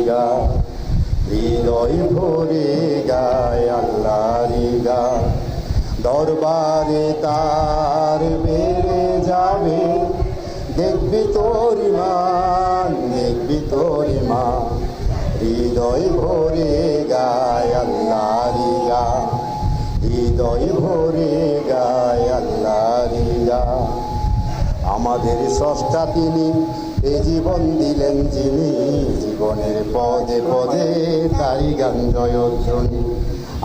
গা, হৃদয় ভরে গায় আল্লাহরি গা। দরবারে তার বেড়ে যাবে, দেখবি তোর ইমান, দেখবি তোর ইমান। হৃদয় ভরে গায় আল্লাহরি গা, হৃদয় ভরে গায় আল্লাহরি গা। আমাদের স্রষ্টা তিনি, এ জীবন দিলেন যিনি, জীবনের পদে পদে তারি গান জয়ধ্বনি।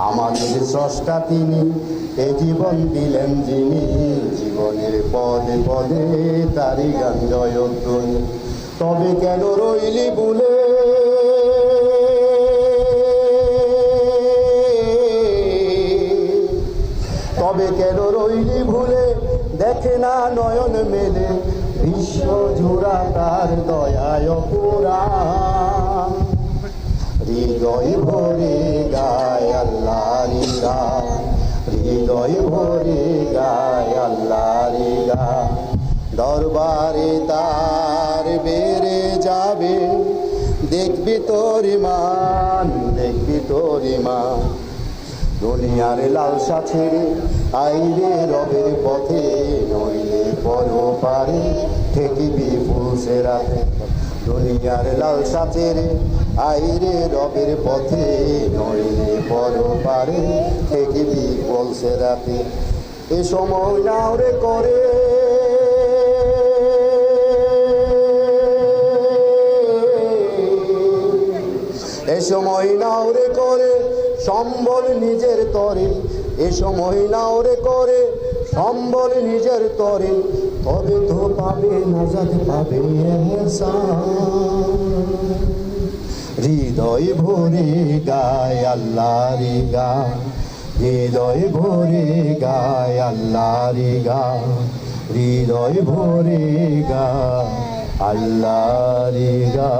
আমাদের স্রষ্টা তিনি, এ জীবন দিলেন যিনি, জীবনের পদে পদে তারি গান জয়ধ্বনি। তবে কেন রইলি ভুলে, তবে কেন রইলি ভুলে, দেখে না নয়ন মেলে, বিশ্ব জোড়া তার দয়ায় অপরাণ। হৃদয় ভরে গায় আল্লাহরি গা, হৃদয় ভরে গায় আল্লাহরি গা। দরবারে তার বেড়ে যাবে, দেখবি তোর ইমান, দেখবি তোর ইমান। দুনিয়ার লালসা ছেড়ে আইরে রবের পথে, নইলে পরপারে ঠেকিবি ফুলসে রাতে। দুনিয়ার লালসা ছেড়ে আইরে রবের পথে, নইলে পরপারে ঠেকিবি ফুলসে রাতে। এ সময় নাও রে করে, এ সময় নাও রে করে সম্বল নিজের তরে, এ সময় নাও রে করে সম্বল নিজের তরে। তবে তো পাবে নাজাত, পাবে ইহসান। হৃদয় ভরে গায় আল্লাহরি গা, হৃদয় ভরে গায় আল্লাহরি গা, হৃদয় ভরে গায় আল্লাহরি গা।